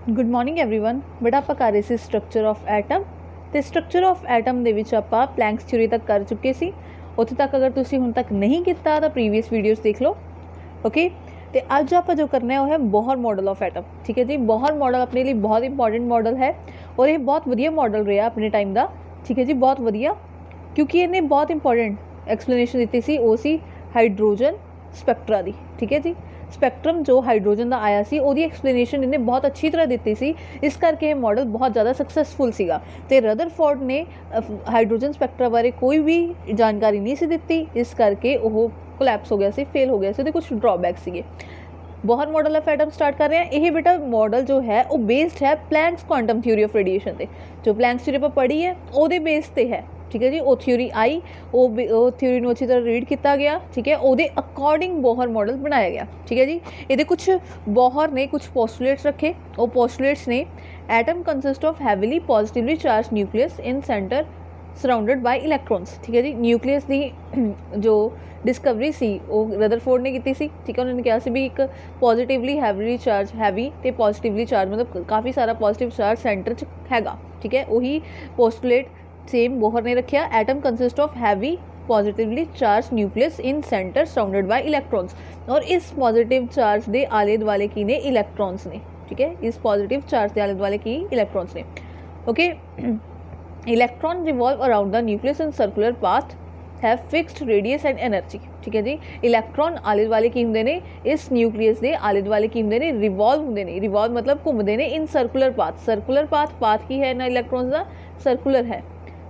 Good morning everyone. ਬੇਟਾ ਆਪਾਂ ਕਰ ਰਹੇ ਸੀ ਸਟਰਕਚਰ ਆਫ ਐਟਮ ਤੇ ਸਟਰਕਚਰ ਆਫ ਐਟਮ ਦੇ ਵਿੱਚ ਆਪਾਂ ਪਲੈਂਕਸ ਥਿਊਰੀ ਤੱਕ ਕਰ ਚੁੱਕੇ ਸੀ। ਉੱਥੇ ਤੱਕ ਅਗਰ ਤੁਸੀਂ ਹੁਣ ਤੱਕ ਨਹੀਂ ਕੀਤਾ ਤਾਂ ਪ੍ਰੀਵੀਅਸ ਵੀਡੀਓਜ਼ ਦੇਖ ਲਓ। ਓਕੇ, ਤੇ ਅੱਜ ਆਪਾਂ ਜੋ ਕਰਨਾ ਹੈ ਉਹ ਹੈ ਬੋਹਰ मॉडल ऑफ एटम। ठीक है जी, बॉहर मॉडल अपने लिए बहुत इंपॉर्टेंट मॉडल है और ये बहुत वधिया मॉडल रहा अपने टाइम का। ठीक है जी, बहुत वधिया, क्योंकि इन्हें बहुत इंपॉर्टेंट एक्सप्लेनेशन दी सी वो सी हाइड्रोजन स्पैक्ट्रा दी। ठीक है जी, स्पैक्ट्रम जो हाइड्रोजन का आया सी ਉਹਦੀ एक्सप्लेनेशन इन्हें बहुत अच्छी तरह दी सी, इस करके ये मॉडल बहुत ज़्यादा सक्सैसफुल सीगा। ते रदरफोर्ड ने हाइड्रोजन स्पैक्ट्रा बारे कोई भी जानकारी नहीं सी दी, इस करके वो कोलैप्स हो गया सी, फेल हो गया सी, कुछ ड्रॉबैक सीगे। बॉहर मॉडल ऑफ एटम स्टार्ट कर रहे हैं। यही बेटा मॉडल जो है वो बेस्ड है Planck's quantum theory of radiation से। जो प्लैंक्स थ्योरी पर पढ़ी है वो बेस पे है। ठीक है जी, वो थ्योरी आई, वो थ्योरी को अच्छी तरह रीड किया गया। ठीक है, वो अकॉर्डिंग बॉहर मॉडल बनाया गया। ठीक है जी, ये कुछ बॉहर ने कुछ पोस्टुलेट्स रखे। वो पोस्टुलेट्स ने atom consist of heavily positively charge nucleus in centre surrounded by electrons. ठीक है जी, न्यूक्लियस की जो डिस्कवरी सी वो रदरफोर्ड ने की सी। ठीक है, उन्होंने कहा सी भी एक पॉजिटिवली हैवीली चार्ज, हैवी तो पॉजिटिवली चार्ज मतलब काफ़ी सारा पॉजिटिव चार्ज सेंटर च हैगा। ठीक है, वही पोस्टुलेट सेम बॉहर ने रखा। Atom consist of heavy positively charge nucleus in centre surrounded by electrons, और इस पॉजिटिव चार्ज के आले दुआले की ने इलैक्ट्रॉन्स ने। ठीक है, इस पॉजिटिव चार्ज के आले दुआले की इलैक्ट्रॉन्स ने। Okay, electron revolve around the nucleus in circular path have fixed radius and energy. ठीक है जी, इलैक्ट्रॉन आले दुआले की होंगे ने, इस न्यूक्लियस के आले दुआले की होंगे ने, रिवॉल्व होंगे ने। रिवॉल्व मतलब घूमते हैं in circular path. Circular path, path की है ना इलैक्ट्रॉन्स का, सर्कुलर है।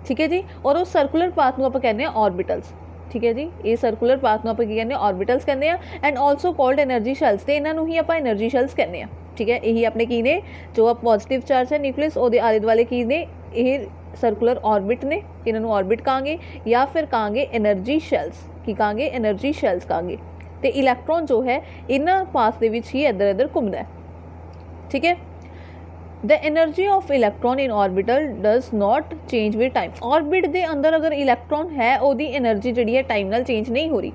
ठीक है जी, और उस सर्कुलर पाथ को आप कहते हैं ऑर्बिटल्स। ठीक है जी, ये सर्कुलर पाथ को आप कहते हैं ऑर्बिटल्स कहते हैं, एंड ऑल्सो कॉल्ड एनर्जी शैल्स। तो इन्हों ही आप एनर्जी शैल्स कहते हैं। ठीक है, यही अपने की ने जो पॉजिटिव चार्ज है न्यूक्लियस वो आले दुआले की ने, ये सर्कुलर ऑर्बिट ने, इन्होंने ऑर्बिट कहांगे या फिर कहांगे एनर्जी शैल्स। की कहांगे एनर्जी शैल्स कहांगे। तो इलैक्ट्रॉन जो है इन्होंने पाथ के ही इधर इधर घूमता है। ठीक है, the energy of electron in orbital does not change with time. Orbit के अंदर अगर इलैक्ट्रॉन है वो एनर्जी जी है टाइम नाल चेंज नहीं हो रही।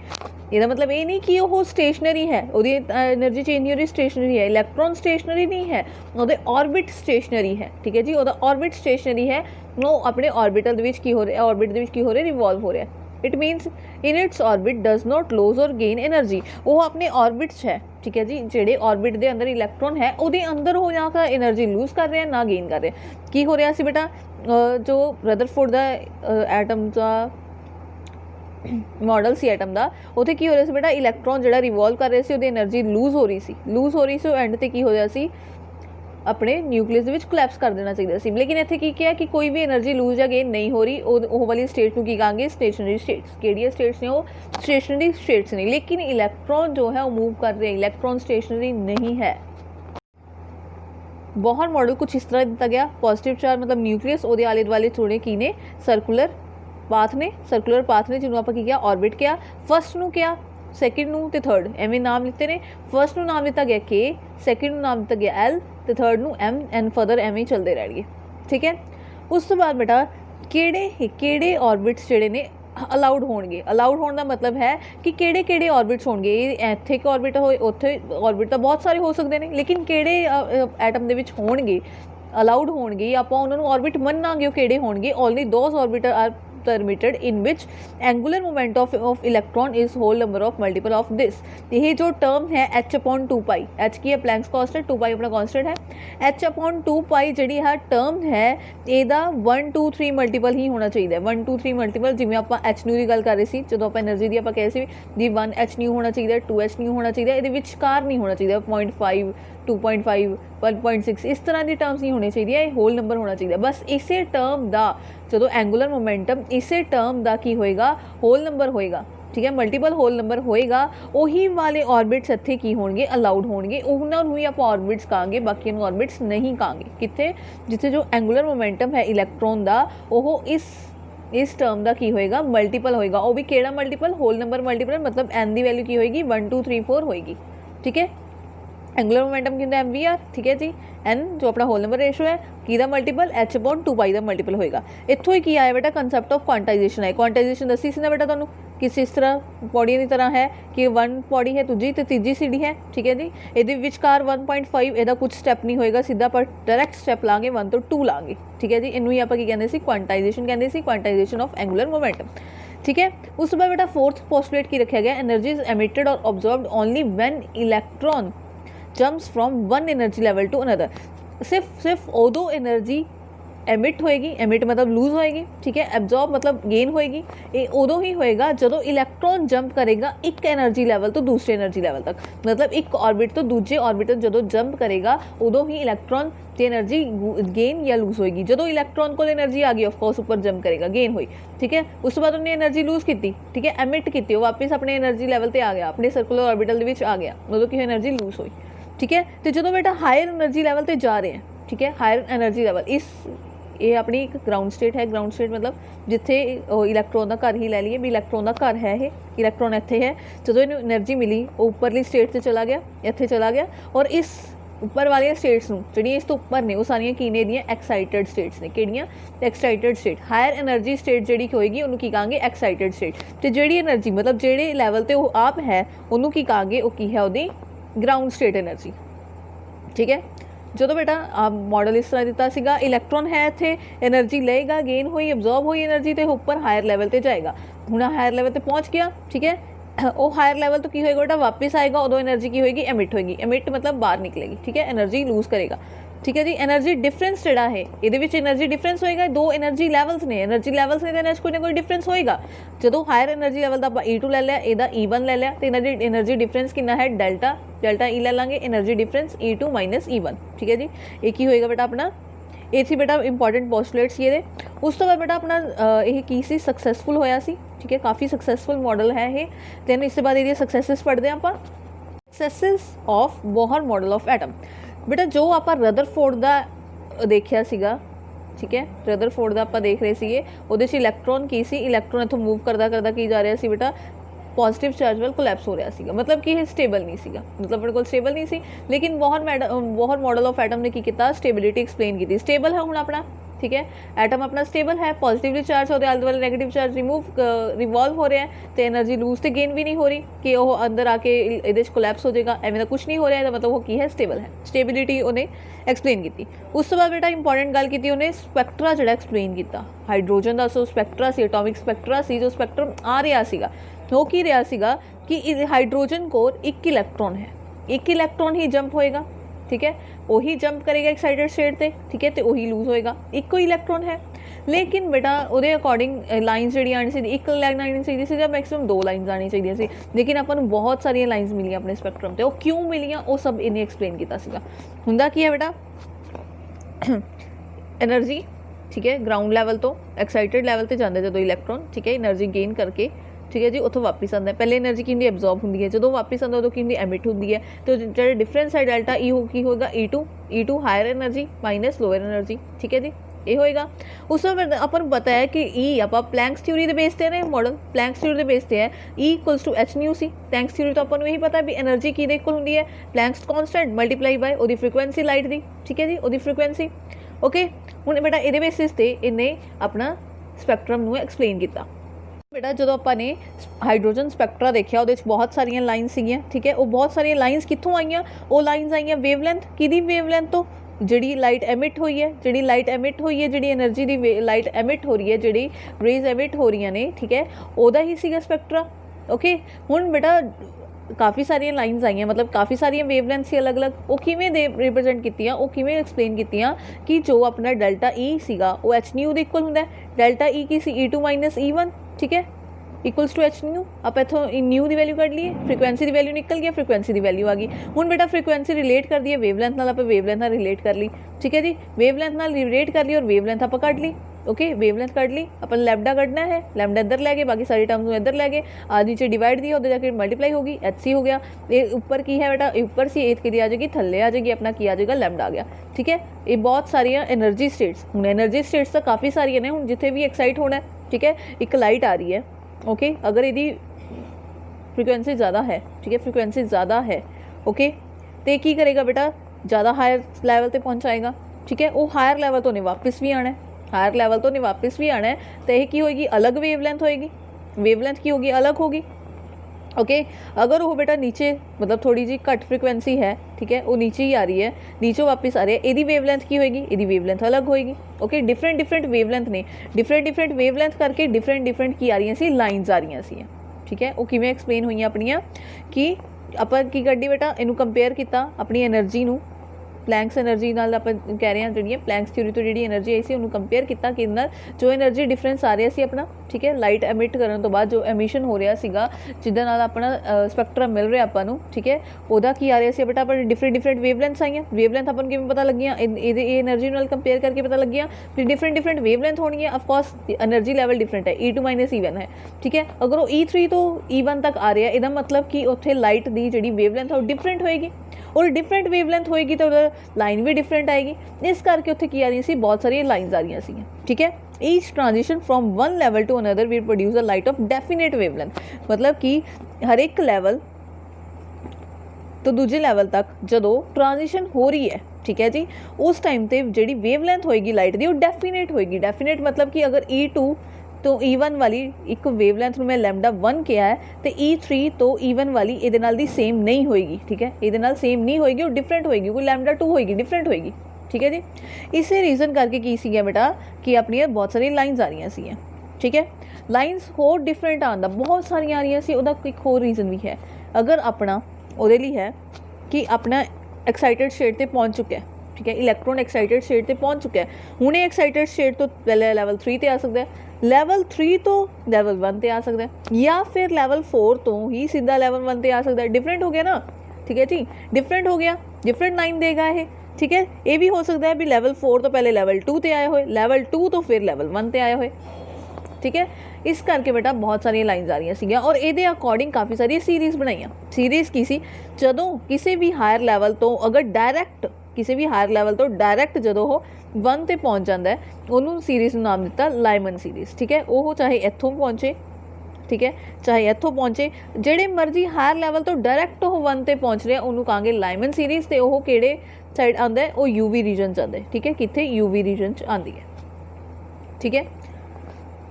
ਇਹਦਾ मतलब ये नहीं कि वो स्टेशनरी है, वो एनर्जी चेंज नहीं हो रही, स्टेशनरी है। इलैक्ट्रॉन स्टेशनरी नहीं है, वो ऑर्बिट स्टेशनरी है। ठीक है जी, वो ऑर्बिट स्टेशनरी है, वो अपने ऑर्बिटल की हो रहा है, ऑर्बिट की हो रहा है, रिवॉल्व हो रहा है। It मीनस in its orbit does not lose और गेन एनर्जी। वो अपने ऑर्बिट है। ठीक है जी, जेडे ऑर्बिट के अंदर इलैक्ट्रॉन है वो अंदर हो जाकर एनर्जी लूज कर रहे हैं ना गेन कर रहे हैं। की हो रहा सी बेटा, जो रदरफोर्ड का एटम का मॉडल सी एटम का, उत्थे की हो रहा सी बेटा, इलैक्ट्रॉन जो रिवॉल्व कर रहे थे वो एनर्जी लूज हो रही सी, लूज हो रही सी। एंड ते की हो रहा सी अपने न्यूक्लियस के कोलैप्स कर देना चाहिए सी। लेकिन इत्थे की किया कि कोई भी एनर्जी लूज या गेन नहीं हो रही। वो वाली स्टेट को की कहेंगे स्टेशनरी स्टेट्स। केड़ी स्टेट्स ने वो स्टेशनरी स्टेट्स ने। लेकिन इलैक्ट्रॉन जो है वो मूव कर रहे हैं, इलैक्ट्रॉन स्टेशनरी नहीं है। बॉहर मॉडल कुछ इस तरह दिता गया। पॉजिटिव चार्ज मतलब न्यूक्लियस वो आले दुआले थोड़े की ने सर्कुलर पाथ ने, सर्कुलर पाथ ने जिन्होंने आप किया ऑर्बिट किया। फर्स्ट नू क्या, सैकेंड नू ते थर्ड एवं नाम लिते ने। फर्स्ट नू नाम दिता गया के, सैकेंड नू नाम दिता गया एल, तो थर्ड नू एम, एंड फर्दर एवं ही चलते रह गए। ठीक है, उस तो बाद बेटा किहड़े ऑर्बिट्स जिहड़े ने अलाउड होणगे। अलाउड होने का मतलब है कि किहड़े ऑर्बिट्स होणगे। इत्थे एक ऑर्बिट होए, उत्थे ऑर्बिट तो बहुत सारे हो सकते हैं, लेकिन किहड़े एटम दे विच होणगे अलाउड होणगे, आपां उन्हां नूं ऑर्बिट मन्नांगे। वो किहड़े होणगे, only those orbiter are permitted in which angular moment of electron is whole number of multiple of this। ये जो टर्म है h अपॉन 2 पाई, h की है प्लैंक्स कांस्टेंट, 2 पाई अपना कांस्टेंट है। h अपॉन 2 पाई जी है टर्म है, ਇਹਦਾ 1 2 3 मल्टीपल ही होना चाहिए। 1 2 3 मल्टीपल, जिमें आप h न्यू की गल कर रहे थे जो आप एनर्जी की आप कहे सी जी 1 h न्यू होना चाहिए, 2 h न्यू होना चाहिए, ये विचकार नहीं होना चाहिए 0.5 2.5 1.6 इस तरह की टर्म्स नहीं होनी चाहिए, होल नंबर होना चाहिए। बस इसे टर्म का जो एंगुलर मोमेंटम इसे टर्म का की होएगा, होल नंबर होएगा। ठीक है, मल्टीपल होल नंबर होएगा। उही वाले ऑर्बिट्स इत्थे की होणगे अलाउड होणगे, उन्होंने ही आप ऑर्बिट्स कहांगे, बाकी ऑर्बिट्स नहीं कहांगे। कित्थे, जिथे जो एंगुलर मोमेंटम है इलैक्ट्रॉन का वो इस टर्म का की होएगा मल्टीपल होएगा। वो भी केड़ा मल्टीपल, होल नंबर मल्टीपल, मतलब एन की वैल्यू की होएगी 1 2 3 4 होएगी। ठीक है, एंगुलर मोमेंटम की एम वी आर। ठीक है जी, एन जो अपना होल नंबर रेशो है की मल्टीपल h अपॉन 2 पाई का मल्टीपल होएगा। इत्थों ही की आया बेटा कंसैप्ट ऑफ क्वांटाइजेशन है। क्वांटाइजेशन दसी सी ना बेटा तुहानूं, किस इस तरह पौड़ियों की तरह है कि 1 पौड़ी है दूजी तो तीजी सीढ़ी है, ठीक है जी। ये विचकार 1.5 ਇਹਦਾ कुछ स्टैप नहीं होएगा, सीधा पर डायरैक्ट स्टैप लाँगे 1 तो 2 लाँगे, ठीक है जी। इनू ही आप कहते सी क्वांटाइजेशन, कहते सी क्वांटाइजेशन ऑफ एंगुलर मोमेंटम, ठीक है। उस तो बाद बेटा फोर्थ पोस्टुलेट की रखा गया, एनर्जी इज एमिटेड और observed only when electron jumps from one energy level to another. सिर्फ उदों एनर्जी एमिट होएगी, एमिट मतलब लूज होएगी, ठीक है। एब्जॉर्ब मतलब गेन होएगी, ये उदों ही होएगा जदों इलैक्ट्रॉन जंप करेगा एक एनर्जी लैवल तो दूसरे एनर्जी लैवल तक, मतलब एक ऑर्बिट तो दूजे ऑर्बिट जदों जंप करेगा उदों ही इलैक्ट्रॉन की एनर्जी गेन या लूज होएगी। जदों इलैक्ट्रॉन को एनर्जी आ गई ऑफकोर्स ऊपर जंप करेगा, गेन हुई, ठीक है। उस बाद उन्हें एनर्जी लूज की, ठीक है, एमिट की, वापस अपने एनर्जी लैवल पर आ गया, अपने सर्कुलर ऑर्बिटल के आ गया, उदों की एनर्जी लूज हुई, ठीक है। तो जो बेटा हायर एनर्जी लैवल पर जा रहे हैं, ठीक है, हायर एनर्जी लैवल इस ये अपनी एक ग्राउंड स्टेट है। ग्राउंड स्टेट मतलब जिथे इलैक्ट्रॉन का घर ही लै लीए भी, इलैक्ट्रॉन का घर है, ये इलैक्ट्रॉन इत्थे है, जो इन्हू एनर्जी मिली वो उपरली स्टेट से चला गया, इत्थे चला गया, और इस उपर वाली स्टेट्स नूं जिहड़ियां इस तो उपर ने वो सारियां की ने दियां एक्साइटेड स्टेट्स ने, किहड़ियां excited state. Higher energy state जिहड़ी होएगी उन्होंने की कहांगे एक्साइटेड स्टेट, तो जिहड़ी एनर्जी मतलब जिहड़े लैवल ते वो आप है उन्होंने की कहांगे वो की है उहदी ग्राउंड स्टेट एनर्जी, ठीक है। जो बेटा आप मॉडल इस तरह दिता सीगा, इलैक्ट्रॉन है इत्थे एनर्जी लेगा, गेन हुई, अब्जॉर्ब हुई एनर्जी तो उपर हायर लैवल पर जाएगा, हुण हायर लैवल पर पहुँच गया, ठीक है। वो हायर लैवल तो की होएगा बेटा वापस आएगा, उदों एनर्जी की होएगी एमिट होएगी, एमिट मतलब बाहर निकलेगी, ठीक है, एनर्जी लूज करेगा, ठीक है जी। एनर्जी डिफरेंस जिहड़ा है ये एनर्जी डिफरेंस होएगा, दो एनर्जी लैवल्स ने, एनर्जी लैवल्स ने तो कोई ना कोई डिफरेंस होएगा। जो हायर एनर्जी लैवल का आप E2 लै लिया, ਇਹਦਾ E1 लै लिया, तो एनर्जी डिफरेंस कितना है डेल्टा, डेल्टा E लै लाँगे, energy difference E2 minus E1, ठीक है जी। एक ही होएगा बेटा अपना, ये थी बेटा इंपॉर्टेंट पोस्टुलेट्स ये। उस तो बाद बेटा अपना ये की सी सक्सैसफुल होया सी, ठीक है, काफ़ी सक्सैसफुल मॉडल है ये। दैन इसके बाद ये सक्सैसेस पढ़ते हैं आप, successes of Bohr model of atom. बेटा जो आप रदरफोर्ड का देखिया सीगा, ठीक है, रदरफोर्ड का आप देख रहे थे, वो इलैक्ट्रॉन की सी, इलैक्ट्रॉन इतों मूव करता की जा रहा सी बेटा पॉजिटिव चार्ज वाल कोलैप्स हो रहा सीगा, मतलब कि ये स्टेबल नहीं सीगा, मतलब अपने को स्टेबल नहीं सी। लेकिन बोहर मॉडल ऑफ एटम ने की किया, स्टेबिलिटी एक्सप्लेन की, स्टेबल है हुण अपना, ठीक है, एटम अपना स्टेबल है, पॉजिटिवली चार्ज होते आले दुआले नैगेटिव चार्ज रिवॉल्व हो रहा है, तो एनर्जी लूज तो गेन भी नहीं हो रही कि वो अंदर आके ये कोलैप्स हो जाएगा, एवं का कुछ नहीं हो रहा है, मतलब वो की है स्टेबल है, स्टेबिलिटी उन्हें एक्सप्लेन की। उस तो बाद बेटा इंपॉर्टेंट गल की उन्हें स्पैक्ट्रा जो एक्सप्लेन किया, हाइड्रोजन का सो स्पैक्ट्रा से, एटॉमिक स्पैक्ट्रा से जो स्पैक्ट्रम आ रहा सीगा, हो की रहा सीगा कि हाइड्रोजन कोर एक इलैक्ट्रॉन है, एक इलैक्ट्रॉन ही जंप होएगा, ठीक है, वही जंप करेगा एक्साइटेड स्टेट से, ठीक है, तो वही लूज होएगा, एक कोई इलैक्ट्रॉन है। लेकिन बेटा वो अकॉर्डिंग लाइन्स जी आनी चाहिए, एक लाइन आनी चाहिए सी, मैक्सिमम 2 लाइन्स आनी चाहिए सी, लेकिन अपन बहुत सारिया लाइन्स मिलियाँ अपने स्पैक्ट्रम से, वो क्यों मिलियाँ वो सब इन्हें एक्सप्लेन किया सीगा। हुंदा की है बेटा एनर्जी, ठीक है, ग्राउंड लैवल तो एक्साइटेड लैवल पर जाते जो इलैक्ट्रॉन, ठीक है, एनर्जी गेन करके, ठीक है जी, उतों वापस आता है। पहले एनर्जी की एब्जॉर्ब होंगी है, जो वापस आता उदों की एमिट होंगी है, तो जो डिफरेंस है डेल्टा ई की होगा E2 higher energy minus lower energy, ठीक है जी, ये होएगा। उस अपन पता है कि ई आप प्लैंक्स थ्योरी के बेस पे मॉडल, प्लैंक्स थ्योरी के बेस पे है E = H न्यू सी। प्लैंक्स थ्योरी तो अपन यही पता भी एनर्जी की कोल होंगी है, प्लैंक्स कॉन्स्टेंट मल्टीप्लाई बाय वो फ्रीकुएंसी लाइट की, ठीक है जी, वो फ्रीकुएंसी, ओके। हुण बेटा ये बेसिस से इन्हें अपना स्पैक्ट्रम एक्सप्लेन किया। बेटा जो आपने हाइड्रोजन स्पैक्ट्रा देखा वो बहुत सारिया लाइन्स सी, ठीक है, वो बहुत सारिया लाइन्स कितों आईयां, वो लाइन्स आईयां वेवलेंथ की वेवलेंथ तो जी लाइट एमिट हुई है, जी लाइट एमिट हुई है, जी एनर्जी की लाइट एमिट हो रही है, जी रेज एमिट हो रही ने, ठीक है, वह ही सीगा स्पैक्ट्रा, ओके। हुण बेटा काफ़ी सारिया लाइन्स आईयां, मतलब काफ़ी सारिया वेवलेंथ से अलग अलग, वो किवें रिप्रजेंट कीतियां, वो किवें एक्सप्लेन कीतियां कि जो अपना डेल्टा ई सीगा वो H न्यू दे इक्वल हुंदा है, डेल्टा ई की सी E2 माइनस E1, ठीक है, इक्वल्स टू H न्यू। आप इतों न्यू की वैल्यू कढ़ लीए, फ्रीकुएंसी की वैल्यू निकल गया, फ्रीकुएंसी की वैल्यू आ गई। हुण बेटा फ्रीकुएंसी रिलेट कर दी है वेवलेंथ नाल, आप वेवलेंथ नाल रिलेट कर ली, ठीक है जी, वेवलेंथ नाल रिलेट कर ली और वेवलेंथ आप कढ़ ली, ओके, वेवलेंथ कढ़ ली, अपन लैम्डा कढ़ना है, लैम्डा इधर लै गए, बाकी सारी टर्म्स इधर लै गए, आज नीचे डिवाइड दिया उधर जाके मल्टीप्लाई होगी, HC हो गया, ये ऊपर की है बेटा ऊपर सी एथ की आ जाएगी, थल्ले आ जाएगी, अपना की आ जाएगा लैम्डा आ गया, ठीक है। ये बहुत सारिया एनर्जी स्टेट्स, हुण एनर्जी स्टेट्स तो काफ़ी सारिया ने, हुण जिथे भी एक्साइट होना है, ठीक है, एक लाइट आ रही है, ओके, अगर यदि फ्रीकुएंसी ज़्यादा है, ठीक है, फ्रीकुएंसी ज़्यादा है, ओके, तो की करेगा बेटा ज़्यादा हायर लैवल पर पहुँचाएगा, ठीक है, वो हायर लैवल तो नहीं वापस भी आना है, हायर लैवल तो नहीं वापस भी आना है, तो यह की होएगी अलग वेवलेंथ होएगी, वेवलेंथ की होगी, अलग होगी। ओके अगर वो बेटा नीचे मतलब थोड़ी जी घट फ्रिक्वेंसी है, ठीक है, वो नीचे ही आ रही है, नीचे वापस आ रही है, यदी वेवलेंथ की होगी, यदी वेवलेंथ अलग होएगी। ओके डिफरेंट डिफरेंट वेवलेंथ ने, डिफरेंट वेवलेंथ करके डिफरेंट की आ रही सी लाइन्स आ रही सी, ठीक है। वो किवें एक्सप्लेन हुई अपनियां कि ਆਪਾਂ ਕੀ ਕੱਢੀ बेटा इनू कंपेयर किया अपनी एनर्जी नू प्लैंक्स एनर्जी नाल आप कह रहे हैं जी प्लैंक्स थ्योरी तो जी एनर्जी आई सी उन्होंने कंपेयर किया कि जो एनर्जी डिफरेंस आ रहा सी अपना, ठीक है, लाइट एमिट करने तो बाद जो एमिशन हो रहा सीगा जिद्दां नाल अपना स्पैक्ट्रम मिल रहा आपू, ठीक है, वह की आ रहा सी बेटा अपने डिफरेंट वेवलेंथ्स आईयां। वेवलेंथ अपन किवें पता लगियां, ये एनर्जी नाल कंपेयर करके पता लगियां कि डिफरेंट वेवलेंथ होनी है। ऑफकोर्स एनर्जी लैवल डिफरेंट है, E2 - E1 है, ठीक है। अगर वो E3 तो E1 तक आ रहा है, इसका मतलब कि उत्थे लाइट की जी वेवलेंथ है वो डिफरेंट होएगी, और डिफरेंट वेवलेंथ होएगी तो लाइन भी डिफरेंट आएगी। इस करके उत्थे की आ रही सी बहुत सारी लाइन्स आ रही सी, ठीक है। Each transition from one level to another will produce a light of definite wavelength, मतलब कि हर एक लैवल तो दूजे लैवल तक जो ट्रांजिशन हो रही है, ठीक है जी, उस टाइम पर जी वेवलेंथ होएगी लाइट की वो डेफिनेट होएगी। डेफिनेट मतलब कि अगर E2 तो E1 वाली एक वेवलेंथ में λ1 किया है तो E3 तो E1 वाली ये दी सेम नहीं होएगी, ठीक है, ये सेम नहीं होएगी और डिफरेंट होएगी, कोई λ2 होएगी, डिफरेंट होएगी, ठीक है जी। इस रीजन करके की सी बेटा कि अपनी बहुत सारी लाइन्स आ रही सी, ठीक है। लाइन्स होर डिफरेंट आंदा बहुत सारिया आ रही सी, एक होर रीजन भी है। अगर अपना वो है कि अपना एक्साइटेड स्टेट पर पहुँच चुका है, ठीक है, इलैक्ट्रॉन एक्साइटेड स्टेट पर पहुँच चुका है, हूँ एक्साइटेड स्टेट तो पहले लैवल 3 पर आ सकता है, लैवल 3 तो लैवल 1 पर आ सकता है, या फिर लैवल 4 तो ही सीधा लैवल 1 पर आ सकता है। डिफरेंट हो गया ना, ठीक है जी, डिफरेंट हो गया, डिफरेंट लाइन देगा ये, ठीक है। ये भी हो सकता है भी लैवल 4 तो पहले लैवल 2 पर आए हुए, लैवल 2 तो फिर लैवल 1 पर आए हुए, ठीक है। इस करके बेटा बहुत सारिया लाइन्स आ रही सी, और ये अकॉर्डिंग काफ़ी सारी सीरीज़ बनाई। सीरीज़ की सी जदों किसी भी हायर लैवल तो अगर डायरैक्ट किसी भी हायर लैवल तो डायरैक्ट जो वो 1 पर पहुँच जाता है, उन्होंने सीरीज़ नाम दिता लाइमन सीरीज़, ठीक है। वो चाहे इत्थों पहुँचे, ठीक है, चाहे इत्थों पहुँचे, जेड़े मर्जी हायर लैवल तो डायरैक्ट वो 1 पर पहुँच रहे उन्होंने कहांगे लाइमन सीरीज़। तो वो किहड़े साइड आता है, वो UV रीजन आता है, ठीक है, कित्थे UV रीजन आती है, ठीक है।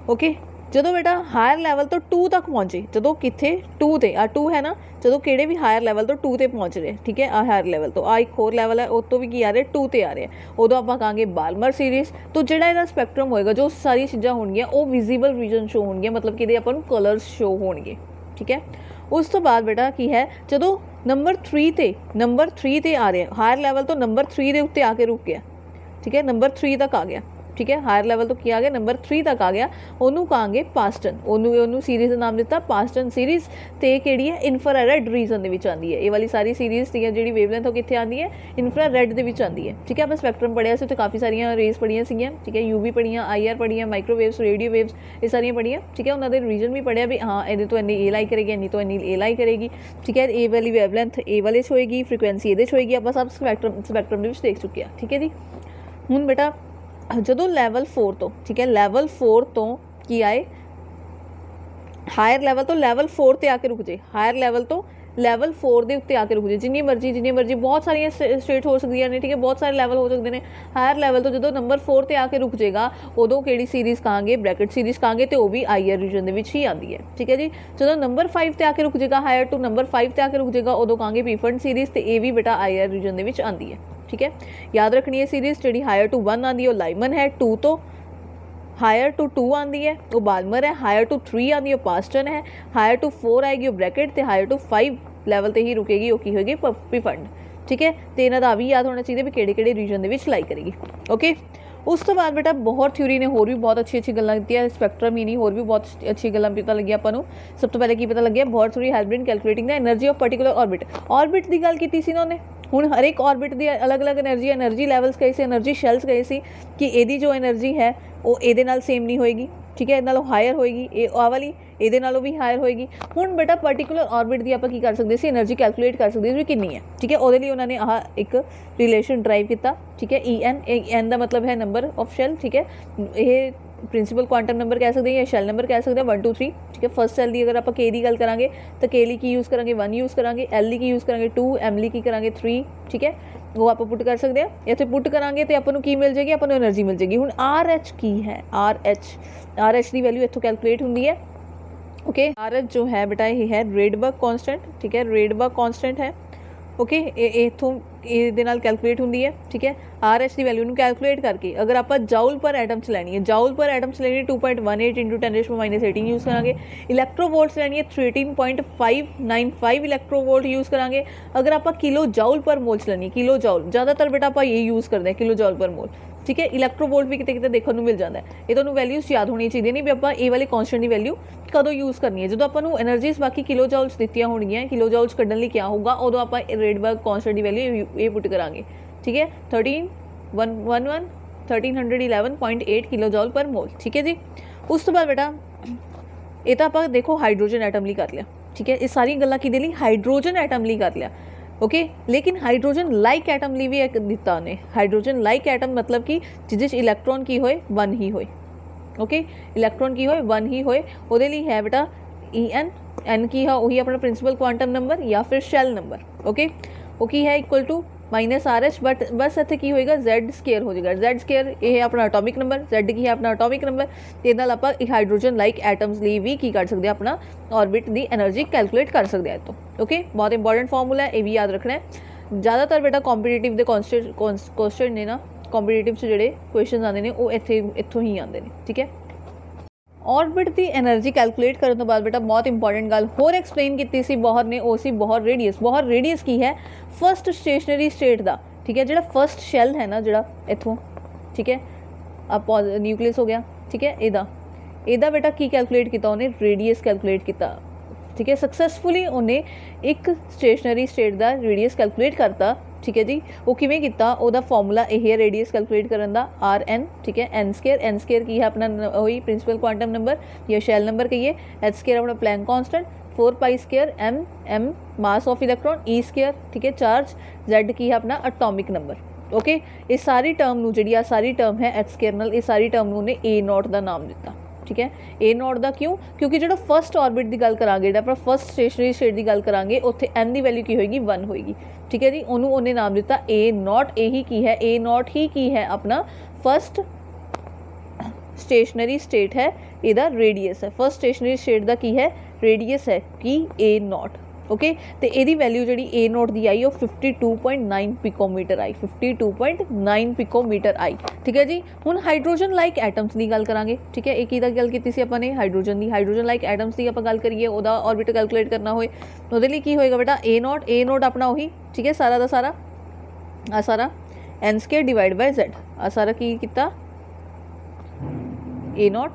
ओके जो बेटा हायर लैवल तो 2 तक पहुँचे, जो कितने 2 ते 2 है ना, जो कि भी हायर लैवल तो 2 ते पहुँच रहे, ठीक है, हायर लैवल तो एक होर लैवल है उस तो भी की आ रहे 2 ते आ रहे हैं, उदों आप कहेंगे बाल्मर सीरीज़। तो जोड़ा इसका स्पैक्ट्रम होएगा, जो सारी चीज़ां होंगे वो विजिबल रीजन शो होंगे, मतलब कि अपन कलर्स शो होंगे, ठीक है। उस तो बाद बेटा की है जो नंबर 3 ते आ रहे हैं हायर लैवल तो नंबर 3 के उत्ते आके रुक गया, ठीक है, नंबर 3 तक आ गया, ठीक है, हायर लैवल तो क्या आ गया नंबर 3 तक आ गया, उन्होंने कहेंगे पास्टन, उन्होंने सीरीज़ का नाम दिता पास्टन सीरीज़। तो किहड़ी है इंफ्रारेड रीजन के आती है, ये वाली सारी सीरीज़ जी वेवलेंथ वो कितने आती है इंफ्रारेड के आती है, ठीक है। आप स्पैक्ट्रम पढ़िया से काफ़ी सारिया रेज पढ़िया सी, ठीक है, UV पढ़िया, IR पढ़िया, माइक्रोवेव्स, रेडियो वेव्स, ये सारिया पढ़िया, ठीक है। उन्होंने रीजन भी पढ़िया भी हाँ ये तो इन्नी ए लाई करेगी, इन्नी तो इन्नी ए लाई करेगी, ठीक है। ए वाली वेवलेंथ ए वाले होएगी, फ्रिक्वेंसी ये होएगी, आप सब स्पैक्ट्रम देख चुके हैं, ठीक है जी। हुण बेटा जो लैवल 4 तो, ठीक है, लैवल 4 तो की आए हायर लैवल तो लैवल 4 ते आके रुक जाए, हायर लैवल तो लैवल 4 के उत्ते आके रुक जाए, जिन्नी मर्जी बहुत सारिया स्टेट हो सकती ने, ठीक है, बहुत सारे लैवल हो सकते हैं। हायर लैवल तो जो नंबर 4 ते आके रुक जाएगा उदों कि सीरीज़ कहांगे ब्रैकेट सीरीज़ कहांगे, तो वह भी IR रीजन के ही आती है, ठीक है जी। जो नंबर 5 ते आके रुक जाएगा, हायर टू नंबर 5 ते आके रुक जाएगा, उदों कहांगे पीफंड सीरीज़, तो ये भी बेटा IR रीजन के आती है, ठीक है। याद रखनी है सीरीज़ जी हायर टू 1 आती है वो लाइमन है, 2 तो हायर टू 2 आती है वो बाल्मर है, हायर टू 3 आती है वो पास्टन है, हायर टू 4 आएगी वो ब्रैकेट, तो हायर टू 5 लैवल पर ही रुकेगी वो की होगी पीफंड, ठीक है। तो इन्हों भी याद होना चाहिए भी किहड़े रीजन के लाई करेगी, ओके। उस तो बाद बेटा बहुत थ्योरी ने होर भी बहुत अच्छी गल्लां कीतियां, स्पैक्ट्रम ही नहीं होर भी बहुत अच्छी गल्लां पता लगी आपां। सब तो पहले की पता लगे बहुत theory help in calculating the energy of particular orbit की गल की सी उन्होंने। हुण हर एक ऑर्बिट की अलग अलग एनर्जी लैवल्स कहे से, एनर्जी शैल्स कहे सी कि यदी जो एनर्जी है वो ये सेम नहीं होएगी, ठीक है, इहदे नालों हायर होएगी, आ वाली ये नालों भी हायर होएगी। हुण बेटा पर्टिकुलर ऑर्बिट की आप की कर सकते एनर्जी कैलकुलेट कर सकते भी कितनी है, ठीक है, वो उन्होंने आह एक रिलेशन ड्राइव किया, ठीक है। EN का मतलब है नंबर ऑफ शैल, ठीक है, ये प्रिंसीपल क्वांटम नंबर कह सकते हैं या शैल नंबर कह सकते हैं 1 2 3, ठीक है। फर्स्ट शैल की अगर आप K की गल करांगे तो K ली की यूज़ करांगे 1 यूज़ करांगे, L की यूज़ करांगे 2, M ली की करांगे 3, ठीक है, वो आप पुट कर सकते हैं। इतने पुट करांगे तो आपको की मिल जाएगी, आपको एनर्जी मिल जाएगी। हुण RH की है, RH की वैल्यू इत्थों कैलकुलेट होंदी है, ओके आर एच जो है बेटा ये है रेडबर्ग कांस्टेंट, ठीक है, रेडबर्ग कांस्टेंट है। ओके इथों ਇਹਦੇ ਨਾਲ ਕੈਲਕੂਲੇਟ ਹੁੰਦੀ ਹੈ, ਠੀਕ ਹੈ। ਆਰ ਐਚ ਦੀ ਵੈਲਿਊ ਨੂੰ ਕੈਲਕੂਲੇਟ ਕਰਕੇ ਅਗਰ ਆਪਾਂ ਜਾਊਲ ਪਰ ਐਟਮ ਚ ਲੈਣੀ ਹੈ, ਜਾਊਲ ਪਰ ਐਟਮ ਚ ਲੈਣੀ ਹੈ 2.18 ਇੰਟੂ 10⁻⁻18 ਯੂਜ਼ ਕਰਾਂਗੇ। ਇਲੈਕਟ੍ਰੋਵੋਲਟਸ ਲੈਣੀ ਹੈ 13.595 ਇਲੈਕਟ੍ਰੋਵੋਲਟ ਯੂਜ਼ ਕਰਾਂਗੇ। ਅਗਰ ਆਪਾਂ ਕਿਲੋ ਜਾਊਲ ਪਰ ਮੋਲ ਚ ਲੈਣੀ ਹੈ, ਕਿਲੋ ਜਾਊਲ ਜ਼ਿਆਦਾਤਰ ਬੇਟਾ ਆਪਾਂ ਇਹ ਯੂਜ਼ ਕਰਦੇ ਹਾਂ ਕਿਲੋ ਜਾਊਲ ਪਰ ਮੋਲ, ठीक है। इलैक्ट्रोवोल्ट भी कितने कितने देखने को मिल जाता है। ये तो वैल्यूज़ याद होनी चाहिए नहीं भी आप ये वाले कॉन्स्टेंट की वैल्यू कदों यूज़ करनी है, जो आपको एनर्जीज बाकी किलो जाउल्स दित्तियां होणगियां, किलो जाउल्स कड्ढण लई क्या होगा उदों आप रेडबर्ग कॉन्स्टेंट की वैल्यू ये पुट करांगे, ठीक है। 1311 किलो जाउल पर मोल, ठीक है जी। उस तो बाद बेटा ये तो आप देखो हाइड्रोजन एटम लई कर लिया, ठीक है। ये सारी गल्लां किहदे लई हाइड्रोजन एटम लई कर लिया, ओके। लेकिन हाइड्रोजन लाइक एटम ਲਈ ਵੀ ਇੱਕ ਦਿੱਤਾ ਨੇ, ਹਾਈड्रोजन लाइक एटम मतलब कि ਜਿਹਦੇ ਚ ਇਲੈਕਟ੍ਰੋਨ ਕੀ ਹੋਏ 1 ਹੀ ਹੋਏ, ओके। इलैक्ट्रॉन की होए 1 ही होए, ਉਹਦੇ ਲਈ ਹੈ बेटा En, n की है वही अपना प्रिंसिपल क्वांटम नंबर या फिर शैल नंबर, ओके। वो की है इक्वल टू -RH, बट बस इत्थे की होएगा Z स्केयर हो जाएगा, Z स्केयर ये है अपना एटॉमिक नंबर, Z की है अपना एटॉमिक नंबर। ये नाल आपां हाइड्रोजन लाइक एटम्स लिए भी की कर सकते हैं, अपना ऑर्बिट की एनर्जी कैलकुलेट कर सकते हैं तो, ओके। बहुत इंपॉर्टेंट फॉर्मूला है, ये भी याद रखना है। ज़्यादातर बेटा कॉम्पीटेटिव के क्वेश्चन ने ना, कॉम्पीटेटिव से जोड़े क्वेश्चन आते हैं वो इत्थों ही आते हैं, ठीक है। ऑर्बिट की एनर्जी कैलकुलेट करने तो बाद बेटा बहुत इंपॉर्टेंट गल होर एक्सप्लेन की सी बॉहर ने, वो सी बॉहर रेडियस। बॉहर रेडियस की है फस्ट स्टेशनरी स्टेट का, ठीक है। जो फस्ट शैल है ना जो इतों, ठीक है, आप न्यूक्लियस हो गया, ठीक है। एदा बेटा की कैलकुलेट किया उन्हें रेडियस कैलकुलेट किया, ठीक है। सक्सैसफुली उन्हें एक स्टेशनरी स्टेट का रेडियस कैलकुलेट करता, ठीक है जी। वो किवें कीता, ओदा फॉर्मूला यह है रेडियस कैलकुलेट करन दा Rn, ठीक है। एन स्केयर की है अपना वही प्रिंसिपल क्वांटम नंबर या शैल नंबर कहिए, एच स्केयर अपना Planck constant, 4 square m mass of electron, e square, ठीक है, चार्ज, z की है अपना एटॉमिक नंबर, ओके। इस सारी टर्म नूं जिहड़ी आ सारी टर्म है एच स्केयर नाल, इस सारी टर्म नूं ने A0 का नाम दिता, ठीक है। A0 का क्यों, क्योंकि जो फस्ट ऑर्बिट की गल करांगे, जो फस्ट स्टेशनरी स्टेट की गल करांगे उत्थे n की वैल्यू की होएगी 1 होएगी, ठीक है जी। उन्होंने नाम दिता A0, यही की है A0 ही की है अपना फस्ट स्टेशनरी स्टेट है, इहदा रेडियस है। फस्ट स्टेशनरी स्टेट का की है रेडियस है कि A0, ओके। तो यदी वैल्यू जी A0 की आई वो 52.9 पिकोमीटर आई, 52.9 पिकोमीटर आई, ठीक है जी। हुण हाइड्रोजन लाइक एटम्स की गल करांगे, ठीक है। एक गल की सी अपने हाइड्रोजन की, हाइड्रोजन लाइक एटम्स की आप गल करिए, वह ऑर्बिट कैलकुलेट करना होए वो की होएगा बेटा A0 अपना वही, ठीक है, सारा का सारा आ सारा n square divide by z, आ सारा की किता A0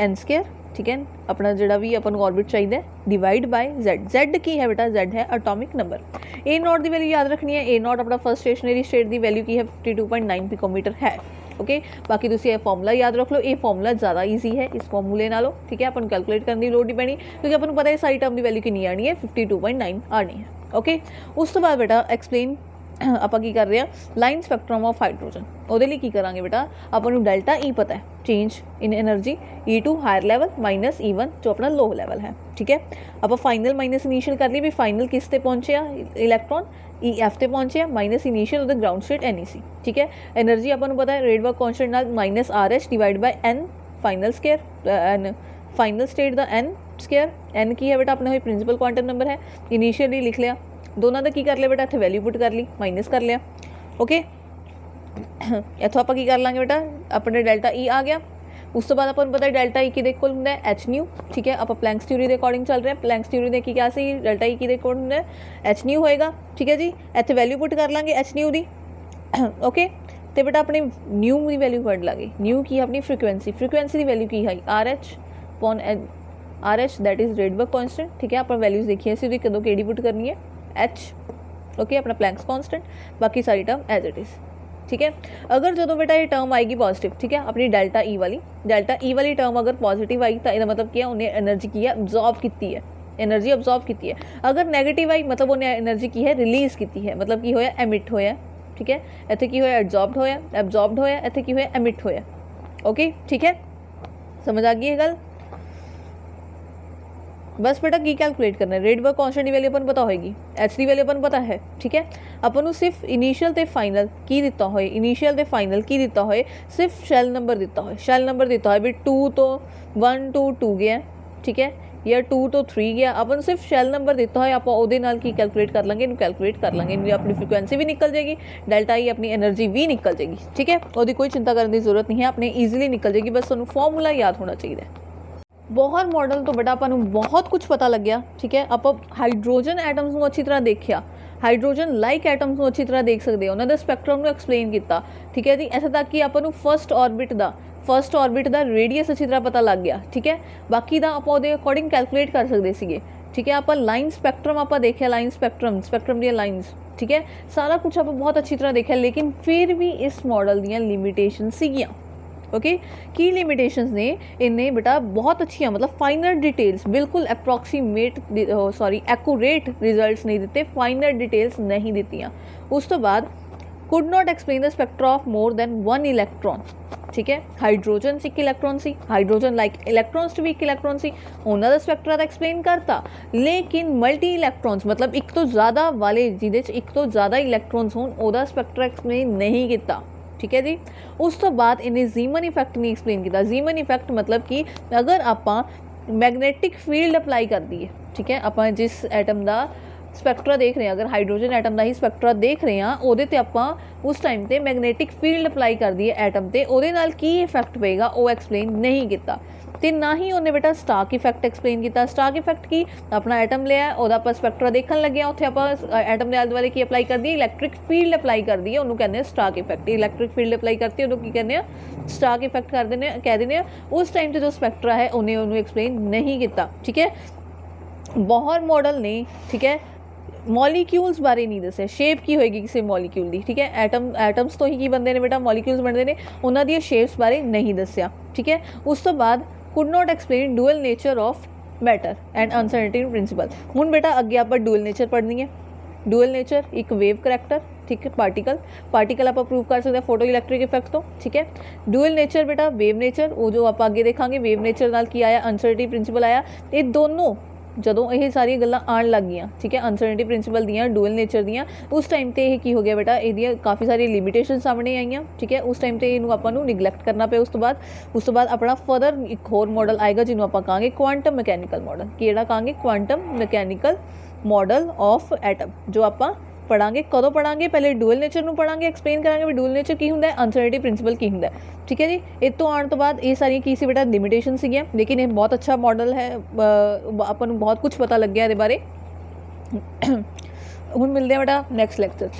n स्केयर, ठीक है। अपना जोड़ा भी अपन ऑर्बिट चाहिए डिवाइड बाय z की है बेटा z है एटॉमिक नंबर। A0 की वैल्यू याद रखनी है, A0 अपना फर्स्ट स्टेशनरी स्टेट की वैल्यू की है 52.9 पिकोमीटर है, ओके। बाकी तुम यह फॉर्मूला याद रख लो, ये फॉर्मूला ज़्यादा ईजी है इस फॉर्मूले नालों, ठीक है। अपन कैलकुलेट करने की लोड़ नहीं पैनी, क्योंकि अपन पता है सारी टर्म की वैल्यू कितनी आनी है 52.9 आनी है, ओके। उस तो बाद बेटा एक्सप्लेन आप की कर रहे हैं लाइन स्पैक्ट्रम ऑफ हाइड्रोजन, वो की करांगे बेटा अपन डेल्टा ई पता है change in energy, E2 higher level minus E1 जो अपना लो लैवल है, ठीक है। आप फाइनल माइनस इनीशियल कर ली भी फाइनल किस ते पहुंचे इलैक्ट्रॉन EF ते पहुंचे माइनस इनीशियल और ग्राउंड स्टेट NEC, ठीक है। एनर्जी अपन पता है रेडबर्ग कांस्टेंट नाल -RH divide by n final square, n final state का n स्केयर, n की है बेटा अपना वही प्रिंसिपल क्वांटम नंबर है, इनीशियली लिख लिया, दोनों का की कर लिया बेटा इतने वैल्यू पुट कर ली, माइनस कर लिया, ओके। इतों आप कर लाँगे बेटा अपने डेल्टा ई आ गया। उस तो बाद अपन पता है डेल्टा ई कि कोल होंगे एच न्यू, ठीक है। आप प्लैंक्स थ्योरी के अकॉर्डिंग चल रहे हैं, प्लैंक्स थ्योरी ने की क्या सी डेल्टा ई कि कोल होंगे एच न्यू होएगा, ठीक है जी। इतने वैल्यू पुट कर लाँगे एच न्यू की, ओके। तो बेटा अपनी न्यू की वैल्यू कढ़ लाँगे, न्यू की अपनी फ्रीकुएंसी, फ्रीकुएंसी की वैल्यू की है RH that is Rydberg constant, ठीक है। आप वैल्यूज़ देखिए इसी कदों कि पुट करनी है H, ओके, अपना प्लैंक्स कांस्टेंट, बाकी सारी टर्म एज इट इज़, ठीक है। अगर जो बेटा ये टर्म आएगी पॉजिटिव, ठीक है, अपनी डेल्टा ई वाली टर्म अगर पॉजिटिव आई तो यह मतलब क्या उन्हें एनर्जी की है अब्जॉर्ब की है, एनर्जी अब्जॉर्ब की है। अगर नैगेटिव आई मतलब उन्हें एनर्जी की है रिलीज़ की है, मतलब की होया एमिट होया, ठीक है। इतने की होया एब्जॉर्ब्ड होया, इतने की होया एमिट होया, ओके, ठीक है। समझ आ गई है गल। बस बेटा की कैलकुलेट करना है रेडबर्ग कांस्टेंट की वैल्यू अपन पता होएगी, एच की वैल्यू अपन पता है, ठीक है। अपन सिर्फ इनीशियल ते फाइनल की दिता होए, इनीशियल ते फाइनल की दिता होए, सिर्फ शैल नंबर दिता होए, शैल नंबर दिता होए भी 2 तो 1 to 2 गया, ठीक है। या 2 तो 3 गया, अपन सिर्फ शैल नंबर दिता है, आप ਉਹਦੇ ਨਾਲ ਕੀ कैलकुलेट कर लांगे, ਇਹਨੂੰ कैलकुलेट कर लांगे, ਇਹਦੀ अपनी फ्रीक्वेंसी भी निकल जाएगी, डेल्टा ई अपनी एनर्जी भी निकल जाएगी, ठीक है। ਉਹਦੀ कोई चिंता करने की जरूरत नहीं है, अपने ईजिली निकल जाएगी, बस ਤੁਹਾਨੂੰ फॉर्मूला याद होना चाहिए। बोहर मॉडल तो बेटा अपन बहुत कुछ पता लग गया, ठीक है। आप हाइड्रोजन एटम्स को अच्छी तरह देखा, हाइड्रोजन लाइक एटम्स को अच्छी तरह देख सकते हो, उन्होंने स्पैक्ट्रम को एक्सप्लेन किया, ठीक है जी। इत्थे तक कि अपन फर्स्ट ऑर्बिट का रेडियस अच्छी तरह पता लग गया, ठीक है। बाकी का आप अकॉर्डिंग कैलकुलेट कर सकते थे, ठीक है। आप लाइन स्पैक्ट्रम आप देखा, लाइन स्पैक्ट्रम दी लाइन्स, ठीक है। सारा कुछ आप बहुत अच्छी तरह देखा, लेकिन फिर भी इस मॉडल दी लिमिटेशन सीगियां, ओके। की लिमिटेशंस ने इन्हें बेटा बहुत अच्छी मतलब फाइनर डिटेल्स, बिल्कुल अप्रॉक्सीमेट एक्यूरेट रिजल्ट्स नहीं दिते, फाइनर डिटेल्स नहीं दित्तियां। उस तो बाद could not explain the spectra of more than 1 electron, ठीक है। हाइड्रोजन से 1 इलैक्ट्रॉन सी, हाइड्रोजन लाइक इलैक्ट्रॉन्स भी 1 इलैक्ट्रॉन सी, उन्होंने दा स्पैक्ट्रा एक्सप्लेन करता, लेकिन मल्टी इलैक्ट्रॉन्स मतलब एक तो ज़्यादा वाले जिहदे च एक तो ज़्यादा इलैक्ट्रॉन्स होण उहदा स्पैक्ट्रा एक्सप्लेन नहीं किया, ठीक है जी। उस तो बाद इन्हें जीमन इफैक्ट नहीं एक्सप्लेन किया। जीमन इफैक्ट मतलब कि अगर आप मैगनैटिक फील्ड अप्लाई कर दिए, ठीक है, आप जिस एटम का स्पैक्ट्रा देख रहे हैं, अगर हाइड्रोजन एटम का ही स्पैक्ट्रा देख रहे हैं, वो आप उस टाइम पर मैगनैटिक फील्ड अप्लाई कर दिए एटम से, वो की इफैक्ट पेगा वो एक्सप्लेन नहीं किया। तो ना ही उन्हें बेटा स्टार्क इफैक्ट एक्सप्लेन किया। स्टार्क इफैक्ट की अपना एटम लिया, आप स्पैक्ट्रा देखने लगे, उत्थे आप एटम के आले दुआले की अप्लाई कर दी, इलैक्ट्रिक फील्ड अप्लाई कर दी, उन्होंने कहते हैं Stark effect. Electric field apply करती है, उन्होंने की कहते हैं स्टार्क इफैक्ट कर देने, कह देने उस टाइम से जो स्पैक्ट्रा है उन्हें उन्होंने एक्सप्लेन नहीं किया, ठीक है। बोहर मॉडल ने, ठीक है, मॉलीक्यूल्स बारे नहीं दसिया, शेप की होएगी किसी मॉलीक्यूल की, ठीक है। एटम्स तो ही की बनते हैं बेटा, मॉलीक्यूल्स बनते हैं, उन्होंने शेप्स बारे नहीं दसिया, ठीक है। उस तो बाद could not explain dual nature of matter and uncertainty principle. हुण बेटा अगे आप डुअल नेचर पढ़नी है। डुअल नेचर एक वेव करैक्टर, ठीक है, पार्टिकल आप प्रूव कर सकते हैं फोटो इलैक्ट्रिक इफैक्ट तो, ठीक है। डुअल नेचर बेटा वेव नेचर, वो जो आप अगे देखांगे, वेव नेचर नाल की आया, अनसर्टेनिटी प्रिंसिपल आया। ये दोनों जदों ये सारी गल्लां आण लग गईयां, ठीक है, अनसर्टेनिटी प्रिंसिपल दियां, डुअल नेचर दियां, उस टाइम ते ये की हो गया बेटा, ये काफ़ी सारी लिमिटेशन सामने आईयां, ठीक है। उस टाइम ते इनू आपां नू निगलैक्ट करना पिया। उस तो बाद अपना फर्दर एक होर मॉडल आएगा जिन्होंने आपां कहांगे क्वांटम मैकेनिकल मॉडल। किहड़ा कहांगे? Quantum mechanical model of atom, जो आपां पढ़ांगे। कदों पढ़ांगे? पहले डुअल नेचर नू पढ़ांगे, एक्सप्लेन करांगे भी डुअल नेचर की हुंदा है, अनसर्टेनिटी प्रिंसिपल की हुंदा है, ठीक है जी। इस तो आने तो बाद ये सारी की सी बेटा लिमिटेशन सीगियां, लेकिन ये बहुत अच्छा मॉडल है, अपन बहुत कुछ पता लग गया ये बारे। हुण मिलते हैं बेटा नैक्सट लैक्चर।